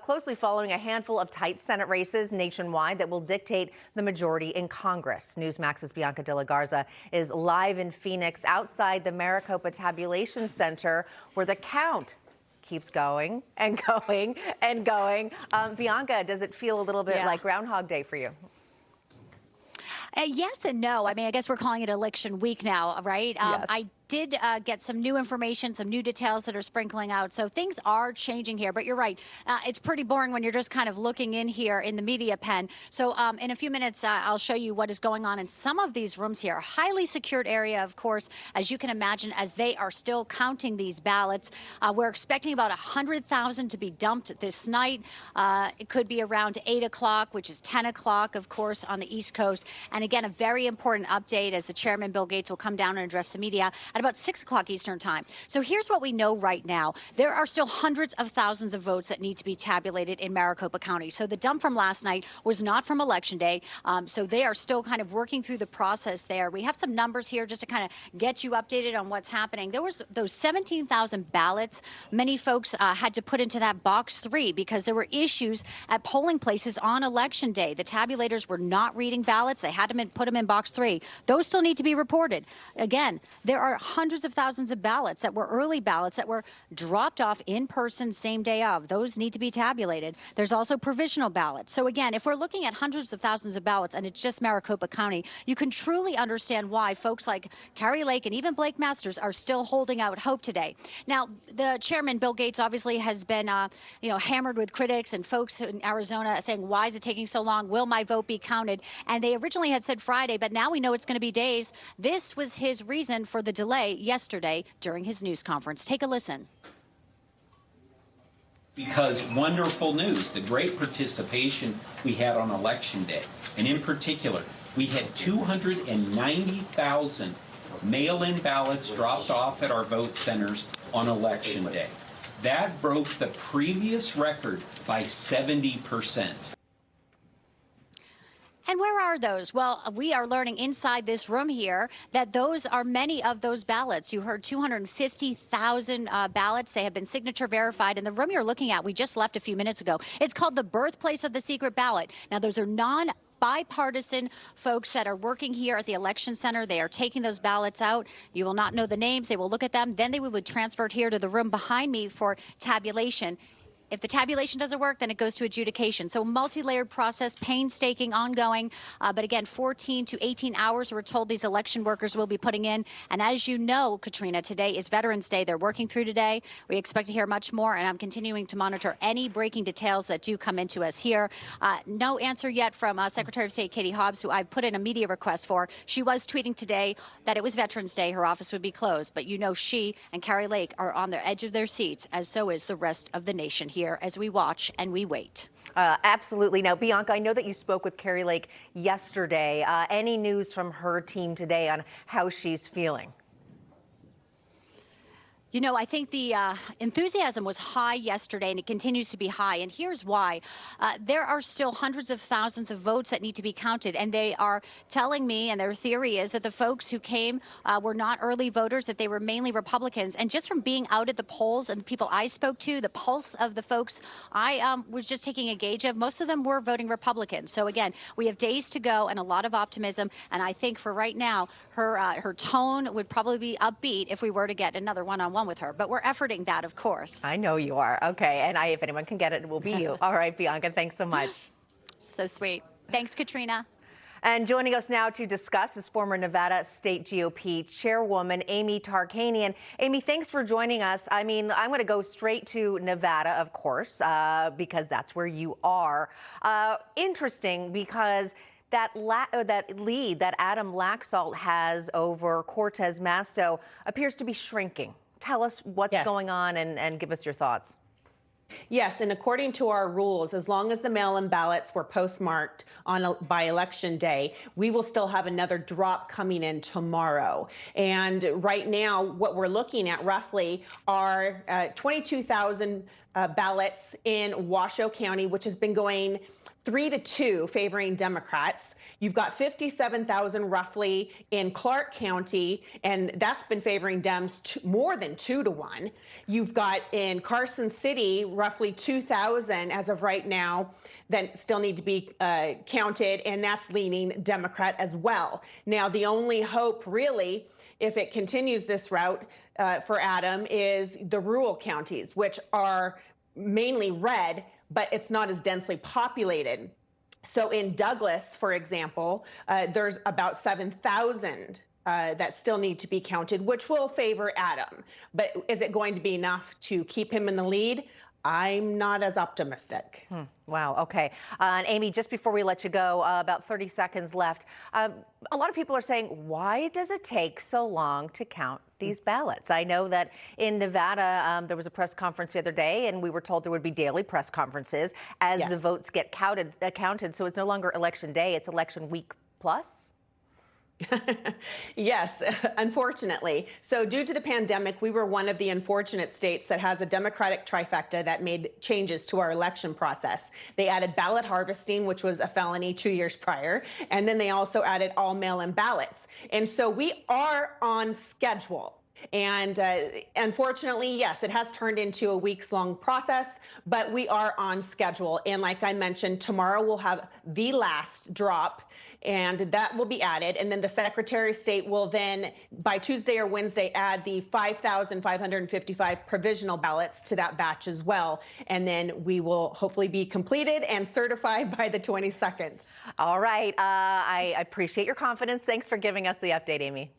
Closely following a handful of tight Senate races nationwide that will dictate the majority in Congress. Newsmax's Bianca de la Garza is live in Phoenix outside the Maricopa Tabulation Center, where the count keeps going and going and going. Bianca, does it feel a little bit like Groundhog Day for you? Yes and no. I mean, I guess we're calling it election week now, right? Yes. I did get some new information, some new details that are sprinkling out. So things are changing here. But you're right. It's pretty boring when you're just kind of looking in here in the media pen. So in a few minutes, I'll show you what is going on in some of these rooms here. A highly secured area, of course, as you can imagine, as they are still counting these ballots. We're expecting about 100,000 to be dumped this night. It could be around 8 o'clock, which is 10 o'clock, of course, on the East Coast. And again, a very important update as the chairman, Bill Gates, will come down and address the media at about 6 o'clock Eastern time. So here's what we know right now. There are still hundreds of thousands of votes that need to be tabulated in Maricopa County. So the dump from last night was not from Election Day. So they are still kind of working through the process there. We have some numbers here just to kind of get you updated on what's happening. There was those 17,000 ballots many folks had to put into that box 3 because there were issues at polling places on Election Day. The tabulators were not reading ballots. They had to put them in box 3. Those still need to be reported. Again, there are hundreds of thousands of ballots that were early ballots that were dropped off in person same day of. Those need to be tabulated. There's also provisional ballots. So again, if we're looking at hundreds of thousands of ballots and it's just Maricopa County, you can truly understand why folks like Carrie Lake and even Blake Masters are still holding out hope today. Now, the chairman, Bill Gates, obviously has been hammered with critics and folks in Arizona saying, why is it taking so long? Will my vote be counted? And they originally had said Friday, but now we know it's going to be days. This was his reason for the delay yesterday during his news conference. Take a listen. Because wonderful news, the great participation we had on Election Day. And in particular, we had 290,000 mail-in ballots dropped off at our vote centers on Election Day. That broke the previous record by 70%. And where are those? Well, we are learning inside this room here that those are many of those ballots. You heard 250,000 ballots. They have been signature verified. And the room you're looking at, we just left a few minutes ago. It's called the birthplace of the secret ballot. Now, those are bipartisan folks that are working here at the election center. They are taking those ballots out. You will not know the names. They will look at them. Then they will be transferred here to the room behind me for tabulation. If the tabulation doesn't work, then it goes to adjudication. So multi-layered process, painstaking, ongoing. But again, 14 to 18 hours we're told these election workers will be putting in. And as you know, Katrina, today is Veterans Day. They're working through today. We expect to hear much more, and I'm continuing to monitor any breaking details that do come into us here. No answer yet from Secretary of State Katie Hobbs, who I put in a media request for. She was tweeting today that it was Veterans Day. Her office would be closed. But you know, she and Carrie Lake are on the edge of their seats, as so is the rest of the nation here as we watch and we wait. Absolutely. Now, Bianca, I know that you spoke with Carrie Lake yesterday. Any news from her team today on how she's feeling? You know, I think the enthusiasm was high yesterday, and it continues to be high. And here's why. There are still hundreds of thousands of votes that need to be counted. And they are telling me, and their theory is that the folks who came were not early voters, that they were mainly Republicans. And just from being out at the polls and the people I spoke to, the pulse of the folks I was just taking a gauge of, most of them were voting Republican. So again, we have days to go and a lot of optimism. And I think for right now, her tone would probably be upbeat if we were to get another one-on-one with her, but we're efforting that, of course. I know you are. Okay, and if anyone can get it, it will be you. All right, Bianca, thanks so much. So sweet. Thanks, Katrina. And joining us now to discuss is former Nevada State GOP Chairwoman Amy Tarkanian. Amy, thanks for joining us. I mean, I'm going to go straight to Nevada, of course, because that's where you are. Interesting, because that lead that Adam Laxalt has over Cortez Masto appears to be shrinking. Tell us what's going on and give us your thoughts. Yes, and according to our rules, as long as the mail-in ballots were postmarked by Election Day, we will still have another drop coming in tomorrow. And right now, what we're looking at roughly are 22,000 ballots in Washoe County, which has been going 3-2 favoring Democrats. You've got 57,000 roughly in Clark County, and that's been favoring Dems more than 2-1. You've got in Carson City roughly 2,000 as of right now that still need to be counted, and that's leaning Democrat as well. Now, the only hope really, if it continues this route for Adam, is the rural counties, which are mainly red, but it's not as densely populated. So in Douglas, for example, there's about 7,000 that still need to be counted, which will favor Adam. But is it going to be enough to keep him in the lead? I'm not as optimistic. Wow. Okay. And Amy, just before we let you go, about 30 seconds left. A lot of people are saying, why does it take so long to count these ballots? I know that in Nevada, there was a press conference the other day, and we were told there would be daily press conferences as the votes get counted. So it's no longer election day, it's election week plus? Yes, unfortunately. So due to the pandemic, we were one of the unfortunate states that has a Democratic trifecta that made changes to our election process. They added ballot harvesting, which was a felony 2 years prior, and then they also added all mail-in ballots. And so we are on schedule. And unfortunately, yes, it has turned into a weeks-long process, but we are on schedule. And like I mentioned, tomorrow we'll have the last drop, and that will be added. And then the Secretary of State will then, by Tuesday or Wednesday, add the 5,555 provisional ballots to that batch as well. And then we will hopefully be completed and certified by the 22nd. All right. I appreciate your confidence. Thanks for giving us the update, Amy.